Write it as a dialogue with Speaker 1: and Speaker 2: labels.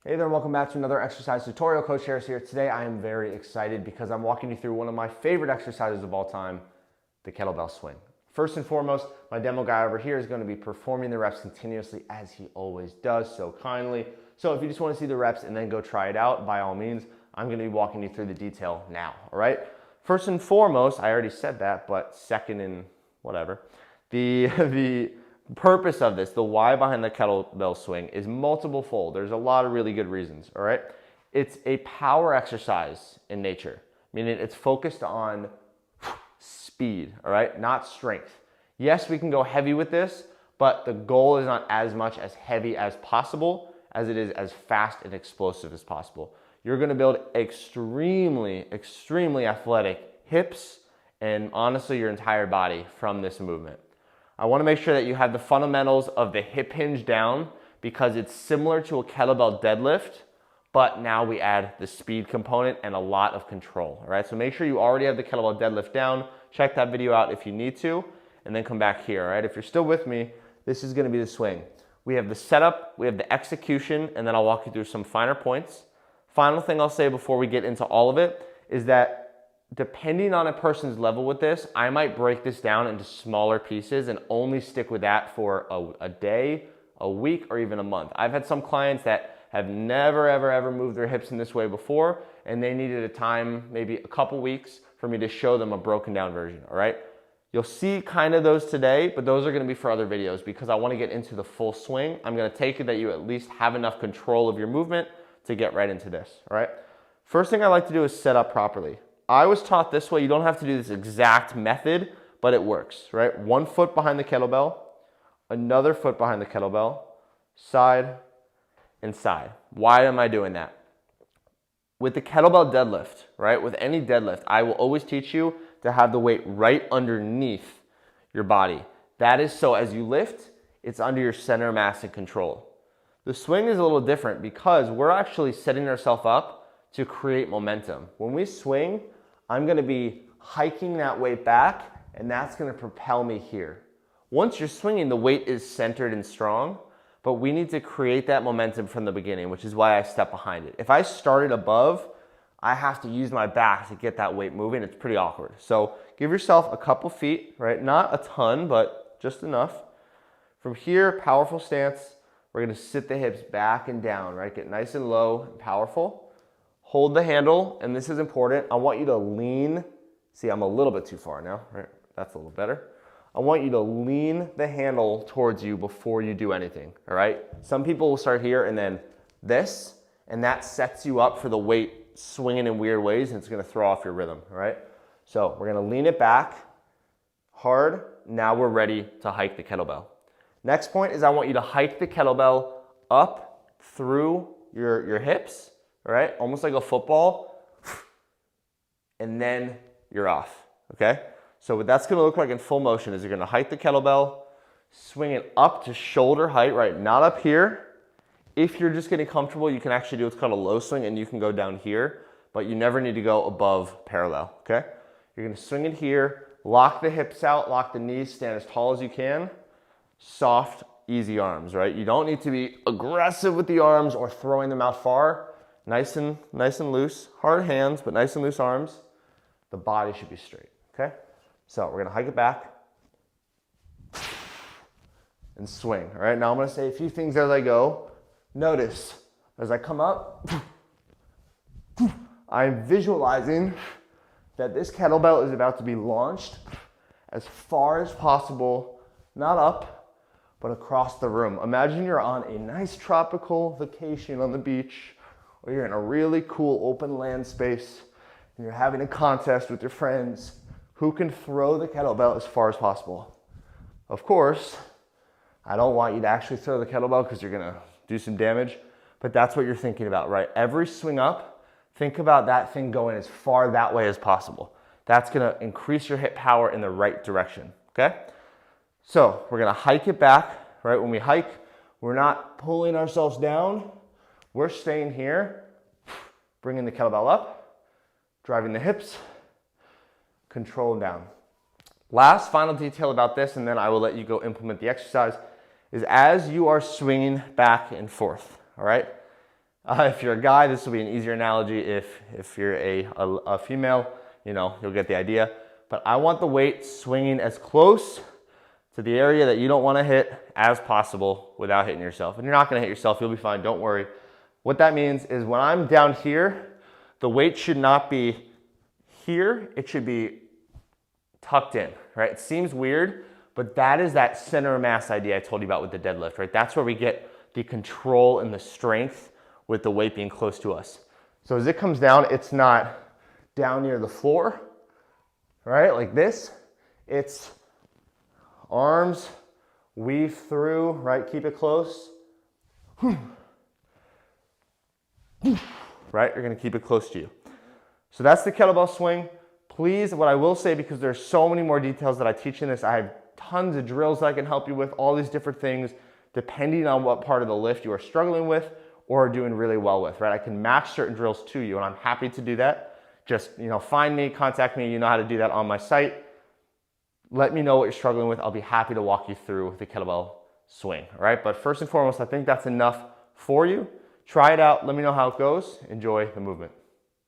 Speaker 1: Hey there, welcome back to another exercise tutorial. Coach Harris here. Today I am very excited because I'm walking you through one of my favorite exercises of all time, the kettlebell swing. First and foremost, my demo guy over here is going to be performing the reps continuously as he always does so kindly. So if you just want to see the reps and then go try it out, by all means, I'm going to be walking you through the detail now, all right? First and foremost, I already said that, but second and whatever, the purpose of this, the why behind the kettlebell swing is multiple fold. There's a lot of really good reasons, all right? It's a power exercise in nature, meaning it's focused on speed, all right? Not strength. Yes, we can go heavy with this, but the goal is not as much as heavy as possible as it is as fast and explosive as possible. You're gonna build extremely, extremely athletic hips and honestly your entire body from this movement. I want to make sure that you have the fundamentals of the hip hinge down because it's similar to a kettlebell deadlift, but now we add the speed component and a lot of control, all right? So make sure you already have the kettlebell deadlift down. Check that video out if you need to, and then come back here, all right? If you're still with me, this is going to be the swing. We have the setup, we have the execution, and then I'll walk you through some finer points. Final thing I'll say before we get into all of it is that depending on a person's level with this, I might break this down into smaller pieces and only stick with that for a day, a week, or even a month. I've had some clients that have never, ever moved their hips in this way before, and they needed a time, maybe a couple weeks, for me to show them a broken down version, all right? You'll see kind of those today, but those are gonna be for other videos because I wanna get into the full swing. I'm gonna take it that you at least have enough control of your movement to get right into this, all right? First thing I like to do is set up properly. I was taught this way. You don't have to do this exact method, but it works, right? 1 foot behind the kettlebell, another foot behind the kettlebell, side and side. Why am I doing that? With the kettlebell deadlift, right? With any deadlift, I will always teach you to have the weight right underneath your body. That is so as you lift, it's under your center of mass and control. The swing is a little different because we're actually setting ourselves up to create momentum. When we swing, I'm gonna be hiking that weight back and that's gonna propel me here. Once you're swinging, the weight is centered and strong, but we need to create that momentum from the beginning, which is why I step behind it. If I started above, I have to use my back to get that weight moving. It's pretty awkward. So give yourself a couple feet, right? Not a ton, but just enough. From here, powerful stance. We're gonna sit the hips back and down, right? Get nice and low and powerful. Hold the handle, and this is important. I want you to lean. See, I'm a little bit too far now, right? That's a little better. I want you to lean the handle towards you before you do anything, all right? Some people will start here and then this, and that sets you up for the weight swinging in weird ways, and it's gonna throw off your rhythm, all right? So we're gonna lean it back hard. Now we're ready to hike the kettlebell. Next point is I want you to hike the kettlebell up through your hips, all right, almost like a football, and then you're off, okay? So what that's gonna look like in full motion is you're gonna hike the kettlebell, swing it up to shoulder height, right? Not up here. If you're just getting comfortable, you can actually do what's called a low swing and you can go down here, but you never need to go above parallel, okay? You're gonna swing it here, lock the hips out, lock the knees, stand as tall as you can. Soft, easy arms, right? You don't need to be aggressive with the arms or throwing them out far. Nice and loose, hard hands, but nice and loose arms. The body should be straight, okay? So we're gonna hike it back and swing, all right? Now I'm gonna say a few things as I go. Notice, as I come up, I'm visualizing that this kettlebell is about to be launched as far as possible, not up, but across the room. Imagine you're on a nice tropical vacation on the beach, or you're in a really cool open land space and you're having a contest with your friends who can throw the kettlebell as far as possible. Of course, I don't want you to actually throw the kettlebell because you're gonna do some damage, but that's what you're thinking about, right? Every swing up, think about that thing going as far that way as possible. That's gonna increase your hip power in the right direction, okay? So we're gonna hike it back, right? When we hike, we're not pulling ourselves down. We're staying here, bringing the kettlebell up, driving the hips, control down. Last final detail about this, and then I will let you go implement the exercise, is as you are swinging back and forth, all right? If you're a guy, this will be an easier analogy. If you're a female, you'll get the idea. But I want the weight swinging as close to the area that you don't want to hit as possible without hitting yourself. And you're not going to hit yourself. You'll be fine. Don't worry. What that means is when I'm down here, the weight should not be here. It should be tucked in, right? It seems weird, but that is that center of mass idea I told you about with the deadlift, right? That's where we get the control and the strength with the weight being close to us. So as it comes down, it's not down near the floor, right? Like this. It's arms weave through, right? Keep it close. Right? You're gonna keep it close to you. So that's the kettlebell swing. Please, what I will say, because there's so many more details that I teach in this, I have tons of drills that I can help you with, all these different things, depending on what part of the lift you are struggling with or are doing really well with, right? I can match certain drills to you, and I'm happy to do that. Just, find me, contact me. You know how to do that on my site. Let me know what you're struggling with. I'll be happy to walk you through the kettlebell swing, all right? But first and foremost, I think that's enough for you. Try it out. Let me know how it goes. Enjoy the movement.